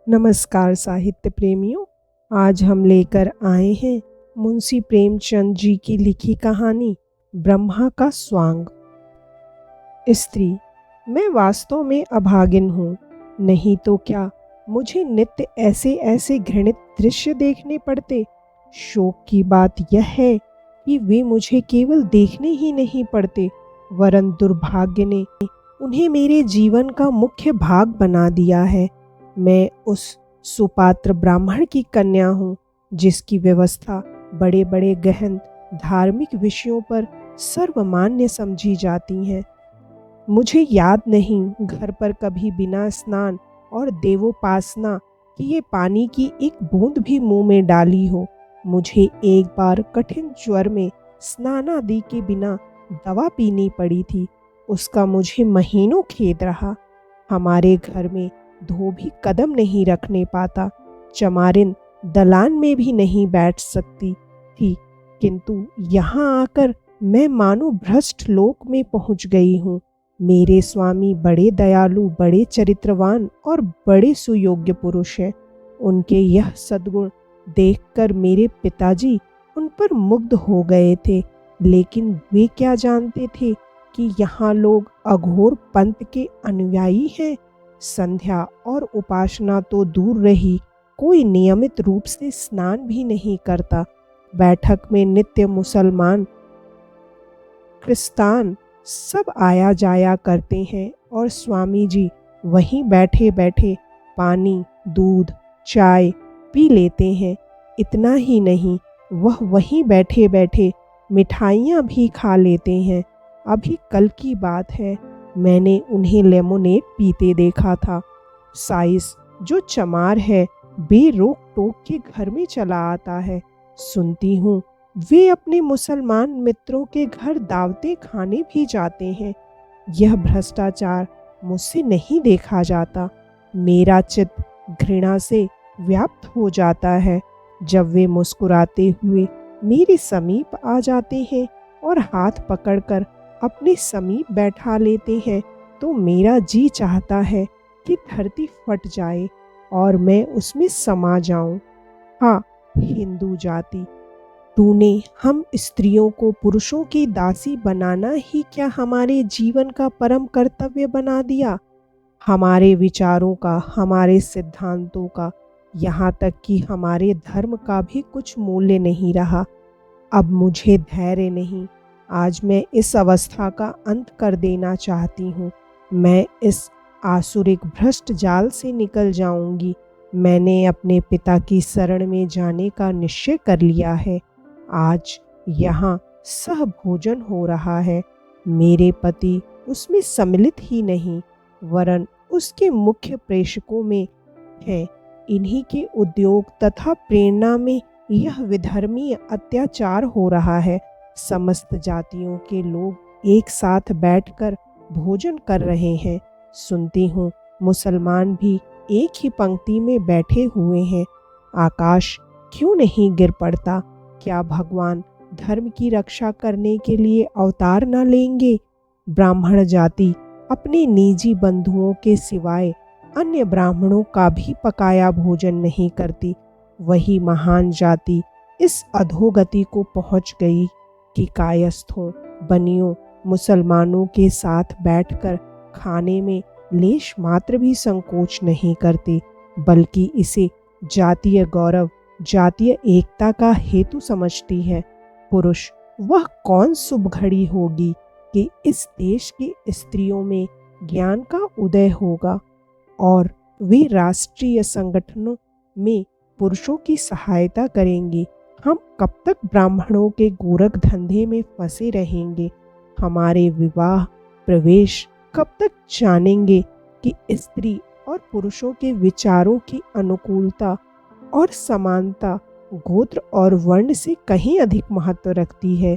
नमस्कार साहित्य प्रेमियों। आज हम लेकर आए हैं मुंशी प्रेमचंद जी की लिखी कहानी ब्रह्मा का स्वांग। स्त्री, मैं वास्तव में अभागिन हूँ। नहीं तो क्या मुझे नित्य ऐसे ऐसे घृणित दृश्य देखने पड़ते। शोक की बात यह है कि वे मुझे केवल देखने ही नहीं पड़ते, वरन दुर्भाग्य ने उन्हें मेरे जीवन का मुख्य भाग बना दिया है। मैं उस सुपात्र ब्राह्मण की कन्या हूँ, जिसकी व्यवस्था बड़े बड़े गहन धार्मिक विषयों पर सर्वमान्य समझी जाती हैं। मुझे याद नहीं घर पर कभी बिना स्नान और देवोपासना किए पानी की एक बूंद भी मुंह में डाली हो। मुझे एक बार कठिन ज्वर में स्नानादि के बिना दवा पीनी पड़ी थी। उसका मुझे महीनों खेद रहा। हमारे घर में धोबी कदम नहीं रखने पाता। चमारिन दलान में भी नहीं बैठ सकती थी। किंतु यहाँ आकर मैं मानो भ्रष्ट लोक में पहुँच गई हूँ। मेरे स्वामी बड़े दयालु, बड़े चरित्रवान और बड़े सुयोग्य पुरुष हैं। उनके यह सद्गुण देखकर मेरे पिताजी उन पर मुग्ध हो गए थे। लेकिन वे क्या जानते थे कि यहाँ लोग अघोर पंथ के अनुयायी हैं। संध्या और उपासना तो दूर रही, कोई नियमित रूप से स्नान भी नहीं करता। बैठक में नित्य मुसलमान, क्रिस्तान सब आया जाया करते हैं और स्वामी जी वहीं बैठे बैठे पानी, दूध, चाय पी लेते हैं। इतना ही नहीं, वह वहीं बैठे बैठे मिठाइयाँ भी खा लेते हैं। अभी कल की बात है, मैंने उन्हें लेमोनेड पीते देखा था। साइस, जो चमार है, बेरोक टोक के घर में चला आता है। सुनती हूँ वे अपने मुसलमान मित्रों के घर दावतें खाने भी जाते हैं। यह भ्रष्टाचार मुझसे नहीं देखा जाता। मेरा चित्त घृणा से व्याप्त हो जाता है। जब वे मुस्कुराते हुए मेरे समीप आ जाते हैं और हाथ पकड़कर अपने समीप बैठा लेते हैं, तो मेरा जी चाहता है कि धरती फट जाए और मैं उसमें समा जाऊं। हाँ, हिंदू जाति, तूने हम स्त्रियों को पुरुषों की दासी बनाना ही क्या हमारे जीवन का परम कर्तव्य बना दिया? हमारे विचारों का, हमारे सिद्धांतों का, यहाँ तक कि हमारे धर्म का भी कुछ मूल्य नहीं रहा। अब मुझे धैर्य नहीं। आज मैं इस अवस्था का अंत कर देना चाहती हूँ। मैं इस आसुरिक भ्रष्ट जाल से निकल जाऊंगी। मैंने अपने पिता की शरण में जाने का निश्चय कर लिया है। आज यहाँ सहभोजन हो रहा है। मेरे पति उसमें सम्मिलित ही नहीं, वरन उसके मुख्य प्रेषकों में है। इन्हीं के उद्योग तथा प्रेरणा में यह विधर्मी अत्याचार हो रहा है। समस्त जातियों के लोग एक साथ बैठकर भोजन कर रहे हैं। सुनती हूँ मुसलमान भी एक ही पंक्ति में बैठे हुए हैं। आकाश क्यों नहीं गिर पड़ता? क्या भगवान धर्म की रक्षा करने के लिए अवतार न लेंगे? ब्राह्मण जाति अपने निजी बंधुओं के सिवाय अन्य ब्राह्मणों का भी पकाया भोजन नहीं करती। वही महान जाति इस अधोगति को पहुंच गई कि कायस्थों, बनियों, मुसलमानों के साथ बैठकर खाने में लेश मात्र भी संकोच नहीं करती, बल्कि इसे जातीय गौरव, जातीय एकता का हेतु समझती है। पुरुष, वह कौन शुभ घड़ी होगी कि इस देश की स्त्रियों में ज्ञान का उदय होगा और वे राष्ट्रीय संगठनों में पुरुषों की सहायता करेंगी। हम कब तक ब्राह्मणों के गोरख धंधे में फंसे रहेंगे? हमारे विवाह प्रवेश कब तक जानेंगे कि स्त्री और पुरुषों के विचारों की अनुकूलता और समानता गोत्र और वर्ण से कहीं अधिक महत्व रखती है?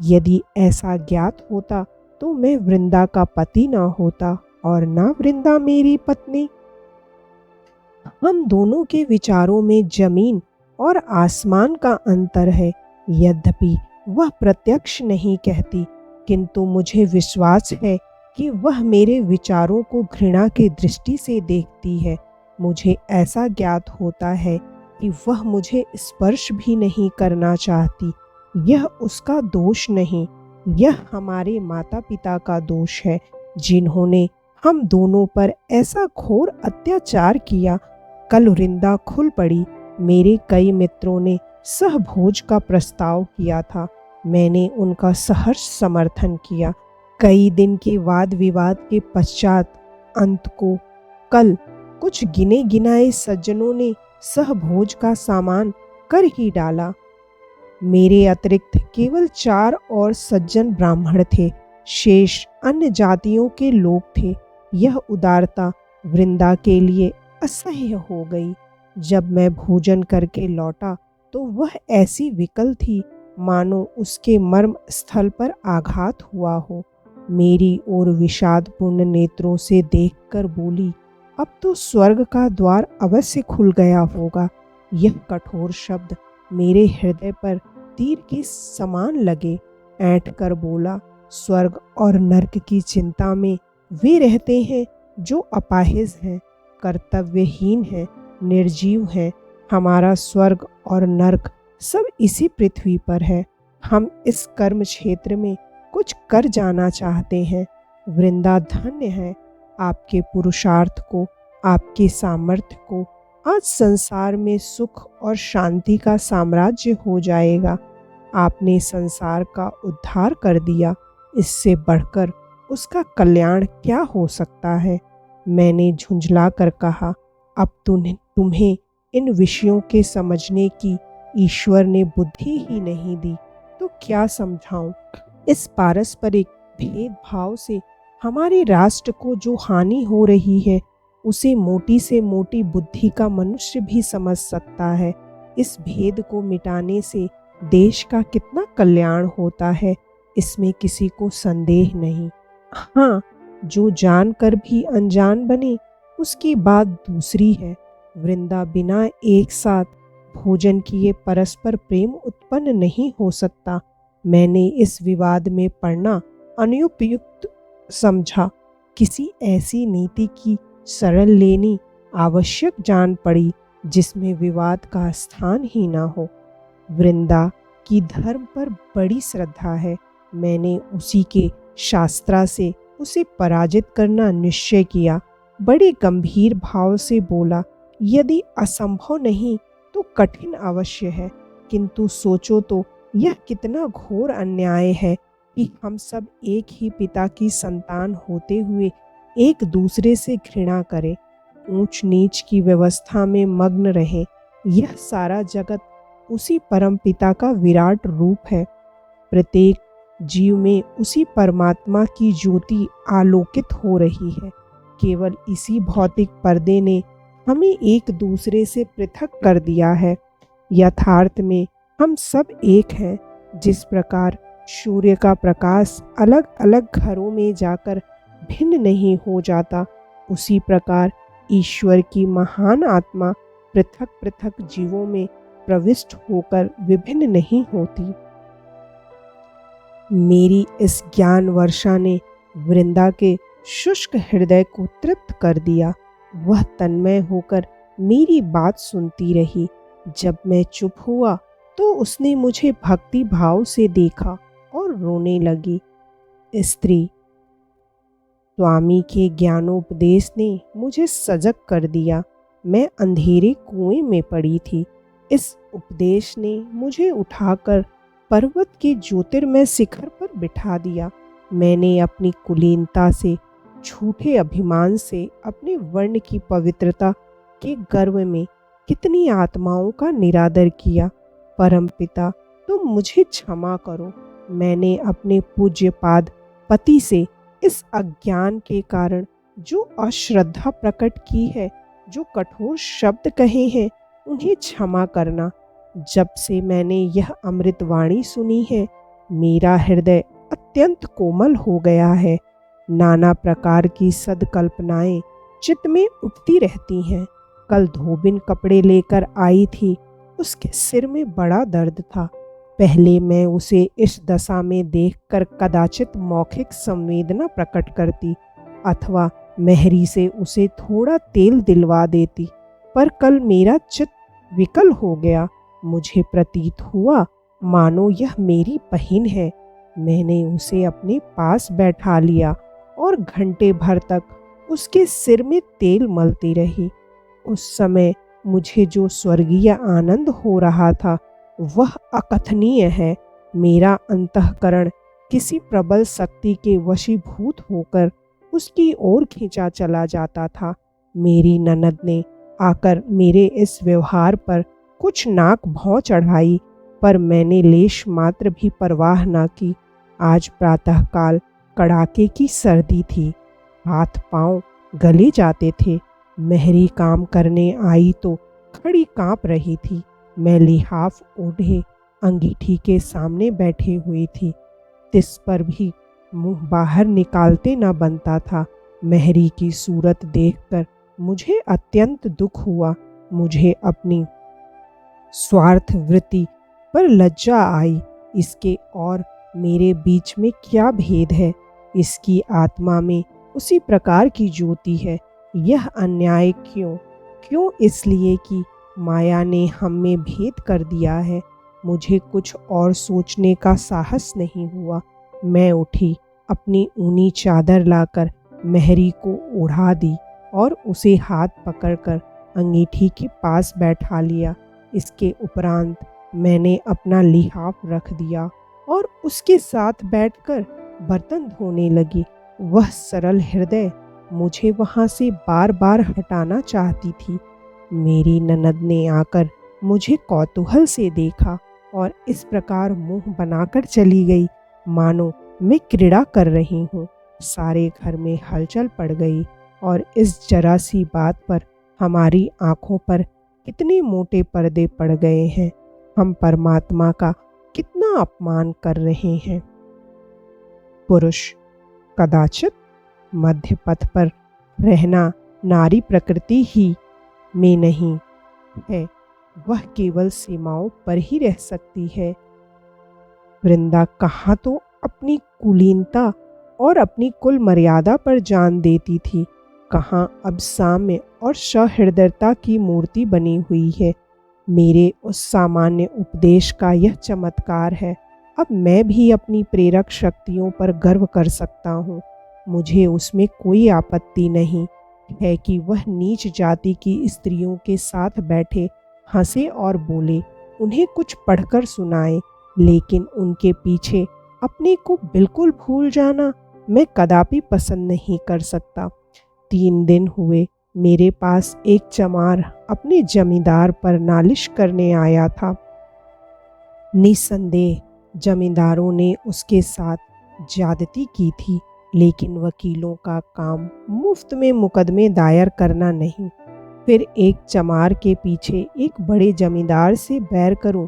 यदि ऐसा ज्ञात होता तो मैं वृंदा का पति न होता और न वृंदा मेरी पत्नी। हम दोनों के विचारों में जमीन और आसमान का अंतर है। यद्यपि वह प्रत्यक्ष नहीं कहती, किंतु मुझे विश्वास है कि वह मेरे विचारों को घृणा की दृष्टि से देखती है। मुझे ऐसा ज्ञात होता है कि वह मुझे स्पर्श भी नहीं करना चाहती। यह उसका दोष नहीं, यह हमारे माता पिता का दोष है, जिन्होंने हम दोनों पर ऐसा घोर अत्याचार किया। कल वृंदा खुल पड़ी। मेरे कई मित्रों ने सहभोज का प्रस्ताव किया था। मैंने उनका सहर्ष समर्थन किया। कई दिन के वाद विवाद के पश्चात अंत को कल कुछ गिने गिनाए सज्जनों ने सहभोज का सामान कर ही डाला। मेरे अतिरिक्त केवल 4 और सज्जन ब्राह्मण थे, शेष अन्य जातियों के लोग थे। यह उदारता वृंदा के लिए असह्य हो गई। जब मैं भोजन करके लौटा तो वह ऐसी विकल थी मानो उसके मर्म स्थल पर आघात हुआ हो। मेरी ओर विषादपूर्ण नेत्रों से देखकर बोली, अब तो स्वर्ग का द्वार अवश्य खुल गया होगा। यह कठोर शब्द मेरे हृदय पर तीर के समान लगे। ऐंठ कर बोला, स्वर्ग और नरक की चिंता में वे रहते हैं जो अपाहिज हैं, कर्तव्यहीन हैं, निर्जीव हैं। हमारा स्वर्ग और नरक सब इसी पृथ्वी पर है। हम इस कर्म क्षेत्र में कुछ कर जाना चाहते हैं। वृंदा धन्य है। आपके पुरुषार्थ को, आपके सामर्थ्य को आज संसार में सुख और शांति का साम्राज्य हो जाएगा। आपने संसार का उद्धार कर दिया, इससे बढ़कर उसका कल्याण क्या हो सकता है। मैंने झुंझला कर कहा, अब तुम्हें इन विषयों के समझने की ईश्वर ने बुद्धि ही नहीं दी तो क्या समझाऊं। इस पारस्परिक भेदभाव से हमारे राष्ट्र को जो हानि हो रही है उसे मोटी से मोटी बुद्धि का मनुष्य भी समझ सकता है। इस भेद को मिटाने से देश का कितना कल्याण होता है, इसमें किसी को संदेह नहीं। हाँ, जो जानकर भी अनजान बने उसकी बात दूसरी है। वृंदा बिना एक साथ भोजन किए परस्पर प्रेम उत्पन्न नहीं हो सकता। मैंने इस विवाद में पड़ना अनुपयुक्त समझा। किसी ऐसी नीति की शरण लेनी आवश्यक जान पड़ी जिसमें विवाद का स्थान ही ना हो। वृंदा की धर्म पर बड़ी श्रद्धा है। मैंने उसी के शास्त्रा से उसे पराजित करना निश्चय किया। बड़े गंभीर भाव से बोला, यदि असंभव नहीं तो कठिन अवश्य है, किंतु सोचो तो यह कितना घोर अन्याय है कि हम सब एक ही पिता की संतान होते हुए एक दूसरे से घृणा करें, ऊंच नीच की व्यवस्था में मग्न रहें। यह सारा जगत उसी परम पिता का विराट रूप है। प्रत्येक जीव में उसी परमात्मा की ज्योति आलोकित हो रही है। केवल इसी भौतिक पर्दे ने हमें एक दूसरे से पृथक कर दिया है। यथार्थ में हम सब एक हैं। जिस प्रकार सूर्य का प्रकाश अलग अलग घरों में जाकर भिन्न नहीं हो जाता, उसी प्रकार ईश्वर की महान आत्मा पृथक पृथक जीवों में प्रविष्ट होकर विभिन्न नहीं होती। मेरी इस ज्ञान वर्षा ने वृंदा के शुष्क हृदय को तृप्त कर दिया। वह तन्मय होकर मेरी बात सुनती रही। जब मैं चुप हुआ तो उसने मुझे भक्ति भाव से देखा और रोने लगी। स्त्री, स्वामी के ज्ञानोपदेश ने मुझे सजग कर दिया। मैं अंधेरे कुएं में पड़ी थी। इस उपदेश ने मुझे उठाकर पर्वत के ज्योतिर्मय शिखर पर बिठा दिया। मैंने अपनी कुलीनता से, झूठे अभिमान से, अपने वर्ण की पवित्रता के गर्व में कितनी आत्माओं का निरादर किया। परमपिता, तुम मुझे क्षमा करो। मैंने अपने पूज्यपाद पति से इस अज्ञान के कारण जो अश्रद्धा प्रकट की है, जो कठोर शब्द कहे हैं, उन्हें क्षमा करना। जब से मैंने यह अमृतवाणी सुनी है, मेरा हृदय अत्यंत कोमल हो गया है। नाना प्रकार की सदकल्पनाएं चित्त में उठती रहती हैं। कल धोबिन कपड़े लेकर आई थी। उसके सिर में बड़ा दर्द था। पहले मैं उसे इस दशा में देखकर कदाचित मौखिक संवेदना प्रकट करती अथवा मेहरी से उसे थोड़ा तेल दिलवा देती, पर कल मेरा चित्त विकल हो गया। मुझे प्रतीत हुआ मानो यह मेरी बहन है। मैंने उसे अपने पास बैठा लिया और घंटे भर तक उसके सिर में तेल मलती रही। उस समय मुझे जो स्वर्गीय आनंद हो रहा था वह अकथनीय है। मेरा अंतःकरण किसी प्रबल शक्ति के वशीभूत होकर उसकी ओर खींचा चला जाता था। मेरी ननद ने आकर मेरे इस व्यवहार पर कुछ नाक भौं चढ़ाई, पर मैंने लेश मात्र भी परवाह न की। आज प्रातःकाल कड़ाके की सर्दी थी, हाथ पांव गले जाते थे। मेहरी काम करने आई तो खड़ी कांप रही थी। मैं लिहाफ ओढ़े अंगीठी के सामने बैठी हुई थी। तिस पर भी मुंह बाहर निकालते न बनता था। मेहरी की सूरत देखकर मुझे अत्यंत दुख हुआ। मुझे अपनी स्वार्थ वृत्ति पर लज्जा आई। इसके और मेरे बीच में क्या भेद है? इसकी आत्मा में उसी प्रकार की ज्योति है। यह अन्याय क्यों? क्यों? इसलिए कि माया ने हम में भेद कर दिया है। मुझे कुछ और सोचने का साहस नहीं हुआ। मैं उठी, अपनी ऊनी चादर लाकर मेहरी को ओढ़ा दी और उसे हाथ पकड़कर अंगीठी के पास बैठा लिया। इसके उपरांत मैंने अपना लिहाफ रख दिया और उसके साथ बैठकर बर्तन धोने लगी। वह सरल हृदय मुझे वहाँ से बार बार हटाना चाहती थी। मेरी ननद ने आकर मुझे कौतूहल से देखा और इस प्रकार मुंह बनाकर चली गई मानो मैं क्रीड़ा कर रही हूँ। सारे घर में हलचल पड़ गई और इस जरा सी बात पर हमारी आंखों पर कितने मोटे पर्दे पड़ गए हैं। हम परमात्मा का कितना अपमान कर रहे हैं। पुरुष कदाचित मध्य पथ पर रहना नारी प्रकृति ही में नहीं है, वह केवल सीमाओं पर ही रह सकती है। वृंदा कहाँ तो अपनी कुलीनता और अपनी कुल मर्यादा पर जान देती थी, कहाँ अब साम्य और सहृदयता की मूर्ति बनी हुई है। मेरे उस सामान्य उपदेश का यह चमत्कार है। अब मैं भी अपनी प्रेरक शक्तियों पर गर्व कर सकता हूँ। मुझे उसमें कोई आपत्ति नहीं है कि वह नीच जाति की स्त्रियों के साथ बैठे, हंसे और बोले, उन्हें कुछ पढ़कर सुनाए, लेकिन उनके पीछे अपने को बिल्कुल भूल जाना मैं कदापि पसंद नहीं कर सकता। 3 दिन हुए मेरे पास एक चमार अपने जमींदार पर नालिश करने आया था। निस्संदेह जमींदारों ने उसके साथ ज्यादती की थी, लेकिन वकीलों का काम मुफ्त में मुकदमे दायर करना नहीं। फिर एक चमार के पीछे एक बड़े जमींदार से बैर करूं,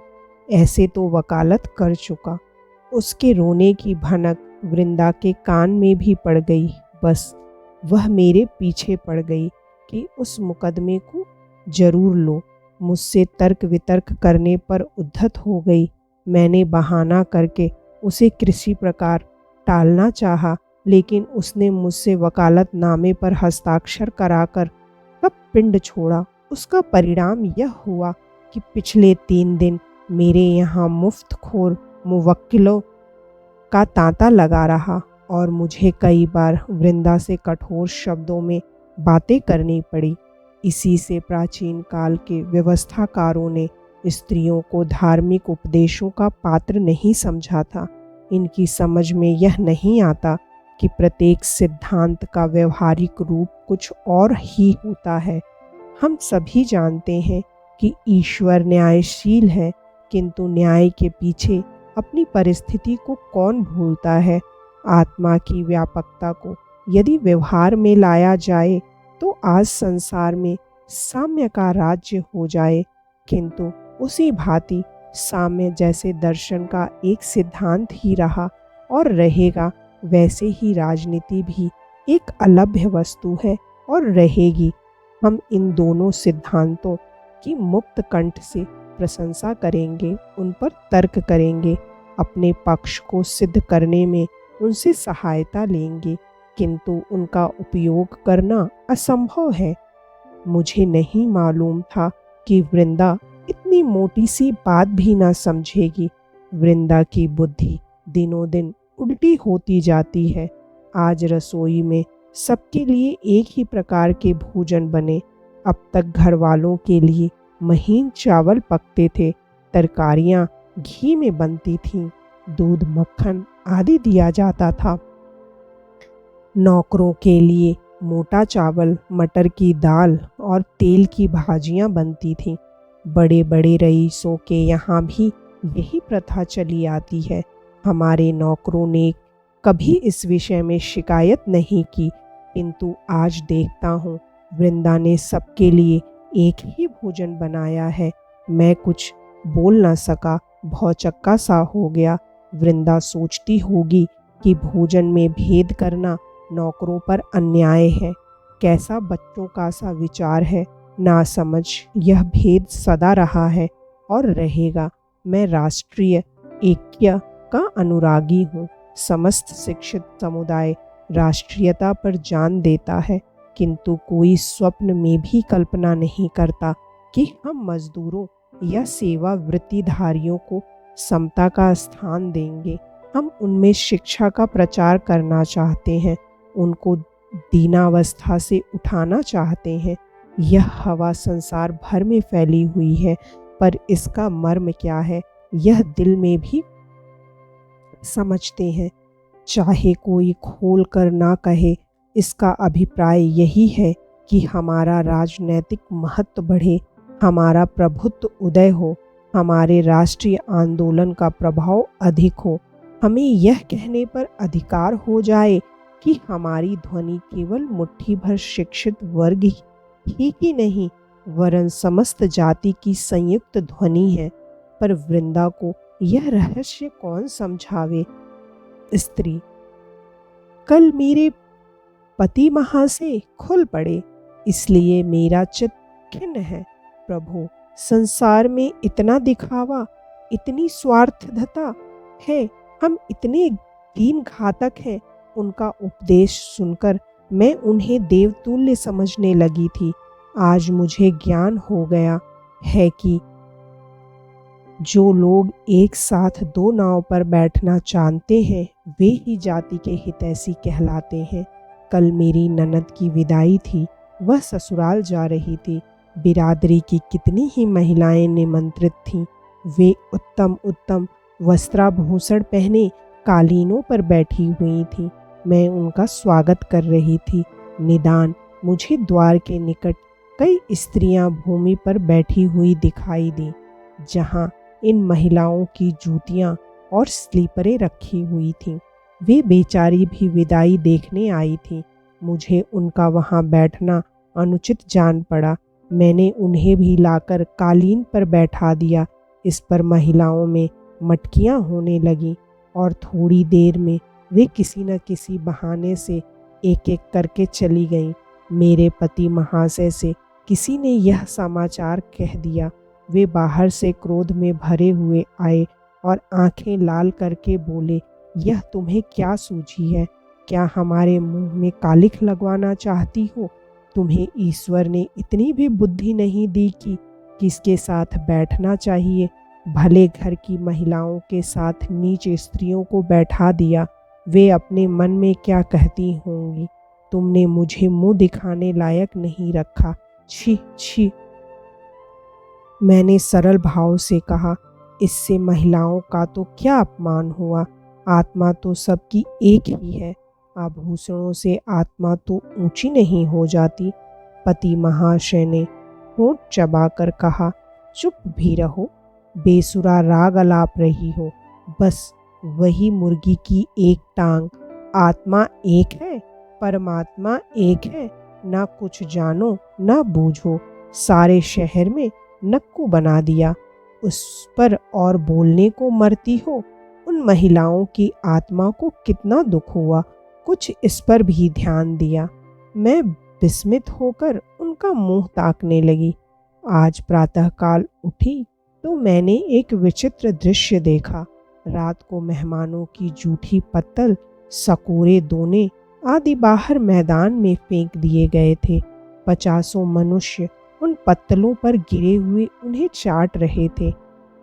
ऐसे तो वकालत कर चुका। उसके रोने की भनक वृंदा के कान में भी पड़ गई। बस वह मेरे पीछे पड़ गई कि उस मुकदमे को जरूर लो। मुझसे तर्क वितर्क करने पर उद्धत हो गई। मैंने बहाना करके उसे किसी प्रकार टालना चाहा, लेकिन उसने मुझसे वकालतनामे पर हस्ताक्षर कराकर तब पिंड छोड़ा। उसका परिणाम यह हुआ कि पिछले 3 दिन मेरे यहाँ मुफ्तखोर मुवक्किलों का तांता लगा रहा और मुझे कई बार वृंदा से कठोर शब्दों में बातें करनी पड़ी। इसी से प्राचीन काल के व्यवस्थाकारों ने स्त्रियों को धार्मिक उपदेशों का पात्र नहीं समझा था। इनकी समझ में यह नहीं आता कि प्रत्येक सिद्धांत का व्यवहारिक रूप कुछ और ही होता है। हम सभी जानते हैं कि ईश्वर न्यायशील है, किंतु न्याय के पीछे अपनी परिस्थिति को कौन भूलता है। आत्मा की व्यापकता को यदि व्यवहार में लाया जाए तो आज संसार में साम्य का राज्य हो जाए, किंतु उसी भांति साम्य जैसे दर्शन का एक सिद्धांत ही रहा और रहेगा, वैसे ही राजनीति भी एक अलभ्य वस्तु है और रहेगी। हम इन दोनों सिद्धांतों की मुक्त कंठ से प्रशंसा करेंगे, उन पर तर्क करेंगे, अपने पक्ष को सिद्ध करने में उनसे सहायता लेंगे, किंतु उनका उपयोग करना असंभव है। मुझे नहीं मालूम था कि वृंदा इतनी मोटी सी बात भी ना समझेगी। वृंदा की बुद्धि दिनों दिन उल्टी होती जाती है। आज रसोई में सबके लिए एक ही प्रकार के भोजन बने। अब तक घर वालों के लिए महीन चावल पकते थे, तरकारियां घी में बनती थीं, दूध मक्खन आदि दिया जाता था। नौकरों के लिए मोटा चावल, मटर की दाल और तेल की भाजियां बनती थीं। बड़े बड़े रईसों के यहाँ भी यही प्रथा चली आती है। हमारे नौकरों ने कभी इस विषय में शिकायत नहीं की, किंतु आज देखता हूँ वृंदा ने सबके लिए एक ही भोजन बनाया है। मैं कुछ बोल ना सका, भौचक्का सा हो गया। वृंदा सोचती होगी कि भोजन में भेद करना नौकरों पर अन्याय है। कैसा बच्चों का सा विचार है, ना समझ। यह भेद सदा रहा है और रहेगा। मैं राष्ट्रीय ऐक्य का अनुरागी हूँ। समस्त शिक्षित समुदाय राष्ट्रीयता पर जान देता है, किंतु कोई स्वप्न में भी कल्पना नहीं करता कि हम मजदूरों या सेवा वृत्तिधारियों को समता का स्थान देंगे। हम उनमें शिक्षा का प्रचार करना चाहते हैं, उनको दीनावस्था से उठाना चाहते हैं। यह हवा संसार भर में फैली हुई है, पर इसका मर्म क्या है यह दिल में भी समझते हैं। चाहे कोई खोल कर ना कहे, इसका अभिप्राय यही है कि हमारा राजनैतिक महत्व बढ़े, हमारा प्रभुत्व उदय हो, हमारे राष्ट्रीय आंदोलन का प्रभाव अधिक हो। हमें यह कहने पर अधिकार हो जाए कि हमारी ध्वनि केवल मुट्ठी भर शिक्षित वर्ग ही नहीं, वरन समस्त जाति की संयुक्त ध्वनि है। पर वृंदा को यह रहस्य कौन समझावे? स्त्री: कल मेरे पति महाशय खुल पड़े, इसलिए मेरा चित्त खिन्न है। प्रभु, संसार में इतना दिखावा, इतनी स्वार्थधता है, हम इतने दीन घातक हैं। उनका उपदेश सुनकर मैं उन्हें देवतुल्य समझने लगी थी। आज मुझे ज्ञान हो गया है कि जो लोग एक साथ दो नाव पर बैठना जानते हैं, वे ही जाति के हितैषी कहलाते हैं। कल मेरी ननद की विदाई थी, वह ससुराल जा रही थी। बिरादरी की कितनी ही महिलाएं निमंत्रित थीं। वे उत्तम उत्तम वस्त्राभूषण पहने कालीनों पर बैठी हुई थीं। मैं उनका स्वागत कर रही थी। निदान मुझे द्वार के निकट कई स्त्रियां भूमि पर बैठी हुई दिखाई दी, जहां इन महिलाओं की जूतियां और स्लीपरें रखी हुई थीं। वे बेचारी भी विदाई देखने आई थीं। मुझे उनका वहां बैठना अनुचित जान पड़ा। मैंने उन्हें भी लाकर कालीन पर बैठा दिया। इस पर महिलाओं में मटकियां होने लगीं और थोड़ी देर में वे किसी न किसी बहाने से एक एक करके चली गईं। मेरे पति महाशय से किसी ने यह समाचार कह दिया। वे बाहर से क्रोध में भरे हुए आए और आंखें लाल करके बोले, यह तुम्हें क्या सूझी है? क्या हमारे मुंह में कालिख लगवाना चाहती हो? तुम्हें ईश्वर ने इतनी भी बुद्धि नहीं दी कि किसके साथ बैठना चाहिए। भले घर की महिलाओं के साथ नीच स्त्रियों को बैठा दिया। वे अपने मन में क्या कहती होंगी? तुमने मुझे मुंह दिखाने लायक नहीं रखा। छी छी। मैंने सरल भाव से कहा, इससे महिलाओं का तो क्या अपमान हुआ? आत्मा तो सबकी एक ही है। आभूषणों से आत्मा तो ऊंची नहीं हो जाती। पति महाशय ने होंठ चबाकर कहा, चुप भी रहो, बेसुरा राग अलाप रही हो। बस वही मुर्गी की एक टांग। आत्मा एक है, परमात्मा एक है। ना कुछ जानो ना बूझो, सारे शहर में नक्कू बना दिया। उस पर और बोलने को मरती हो। उन महिलाओं की आत्मा को कितना दुख हुआ, कुछ इस पर भी ध्यान दिया? मैं विस्मित होकर उनका मुंह ताकने लगी। आज प्रातःकाल उठी तो मैंने एक विचित्र दृश्य देखा। रात को मेहमानों की जूठी पत्तल, सकोरे दोने आदि बाहर मैदान में फेंक दिए गए थे। पचासों मनुष्य उन पत्तलों पर गिरे हुए उन्हें चाट रहे थे।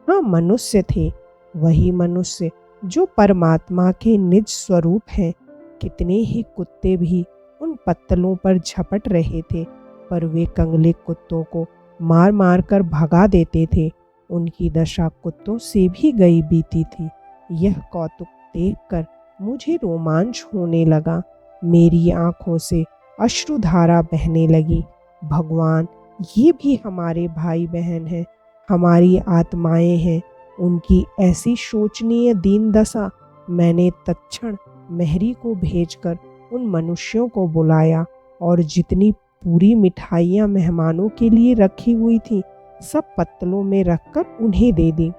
हाँ, मनुष्य थे, वही मनुष्य जो परमात्मा के निज स्वरूप हैं। कितने ही कुत्ते भी उन पत्तलों पर झपट रहे थे, पर वे कंगले कुत्तों को मार मार कर भगा देते थे। उनकी दशा कुत्तों से भी गई बीती थी। यह कौतुक देखकर मुझे रोमांच होने लगा। मेरी आंखों से अश्रुधारा बहने लगी। भगवान, ये भी हमारे भाई बहन हैं, हमारी आत्माएं हैं। उनकी ऐसी शोचनीय दीन दशा। मैंने तत्क्षण मेहरी को भेजकर उन मनुष्यों को बुलाया और जितनी पूरी मिठाइयाँ मेहमानों के लिए रखी हुई थी, सब पत्तलों में रखकर उन्हें दे दी।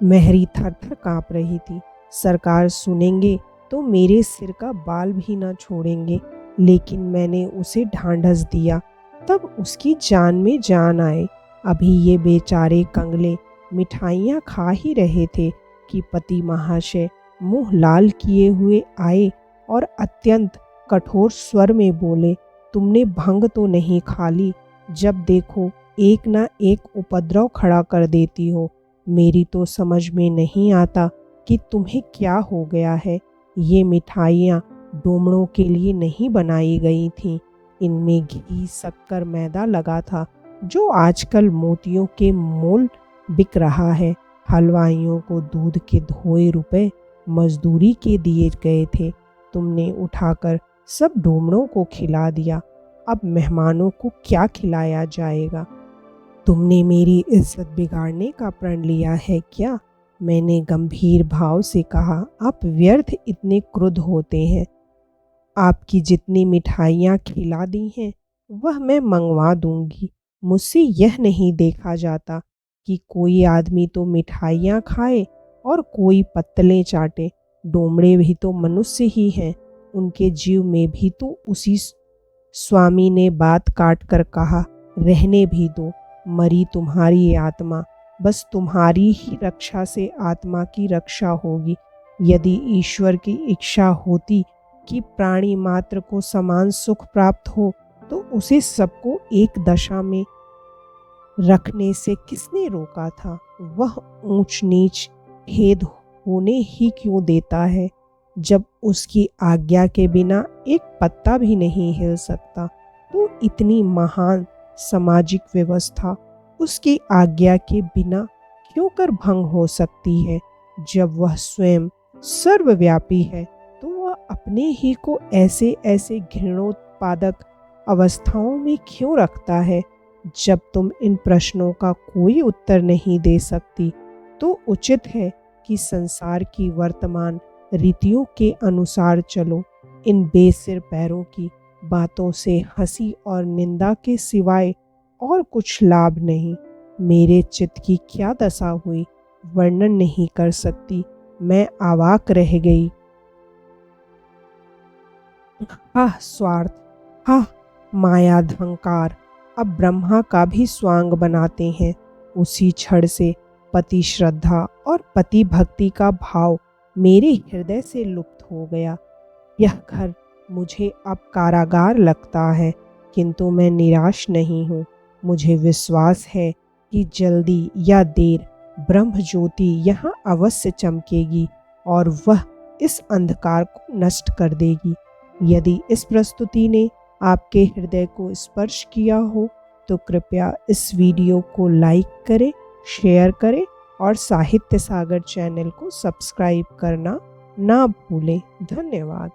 मेहरी थर थर काँप रही थी। सरकार सुनेंगे तो मेरे सिर का बाल भी न छोड़ेंगे, लेकिन मैंने उसे ढांढस दिया, तब उसकी जान में जान आए। अभी ये बेचारे कंगले मिठाइयाँ खा ही रहे थे कि पति महाशय मुंह लाल किए हुए आए और अत्यंत कठोर स्वर में बोले, तुमने भंग तो नहीं खा ली? जब देखो एक ना एक उपद्रव खड़ा कर देती हो। मेरी तो समझ में नहीं आता कि तुम्हें क्या हो गया है। ये मिठाइयाँ डोमड़ों के लिए नहीं बनाई गई थीं। इनमें घी, शक्कर, मैदा लगा था, जो आजकल मोतियों के मोल बिक रहा है। हलवाइयों को दूध के धोए रुपए मजदूरी के दिए गए थे। तुमने उठाकर सब डोमड़ों को खिला दिया। अब मेहमानों को क्या खिलाया जाएगा? तुमने मेरी इज्जत बिगाड़ने का प्रण लिया है क्या? मैंने गंभीर भाव से कहा। आप व्यर्थ इतने क्रुद्ध होते हैं। आपकी जितनी मिठाइयाँ खिला दी हैं, वह मैं मंगवा दूंगी। मुझसे यह नहीं देखा जाता कि कोई आदमी तो मिठाइयाँ खाए और कोई पत्तलें चाटे। डोमड़े भी तो मनुष्य ही हैं। उनके जीव में भी तो उसी स्वामी ने बात काट कर कहा, रहने भी दो। मरी तुम्हारी आत्मा, बस तुम्हारी ही रक्षा से आत्मा की रक्षा होगी। यदि ईश्वर की इच्छा होती कि प्राणी मात्र को समान सुख प्राप्त हो, तो उसे सबको एक दशा में रखने से किसने रोका था? वह ऊंच नीच भेद होने ही क्यों देता है? जब उसकी आज्ञा के बिना एक पत्ता भी नहीं हिल सकता, तो इतनी महान सामाजिक व्यवस्था उसकी आज्ञा के बिना क्यों कर भंग हो सकती है? जब वह स्वयं सर्वव्यापी है, तो वह अपने ही को ऐसे ऐसे घृणोत्पादक अवस्थाओं में क्यों रखता है? जब तुम इन प्रश्नों का कोई उत्तर नहीं दे सकती, तो उचित है कि संसार की वर्तमान रीतियों के अनुसार चलो। इन बेसिर पैरों की बातों से हंसी और निंदा के सिवाय और कुछ लाभ नहीं। मेरे चित्त की क्या दशा हुई, वर्णन नहीं कर सकती। मैं अवाक रह गई। हाह स्वार्थ, हाह मायाधंकार, अब ब्रह्मा का भी स्वांग बनाते हैं। उसी क्षण से पति श्रद्धा और पति भक्ति का भाव मेरे हृदय से लुप्त हो गया। यह घर मुझे अब कारागार लगता है, किंतु मैं निराश नहीं हूँ। मुझे विश्वास है कि जल्दी या देर ब्रह्म ज्योति यहाँ अवश्य चमकेगी और वह इस अंधकार को नष्ट कर देगी। यदि इस प्रस्तुति ने आपके हृदय को स्पर्श किया हो, तो कृपया इस वीडियो को लाइक करें, शेयर करें और साहित्य सागर चैनल को सब्सक्राइब करना ना भूलें। धन्यवाद।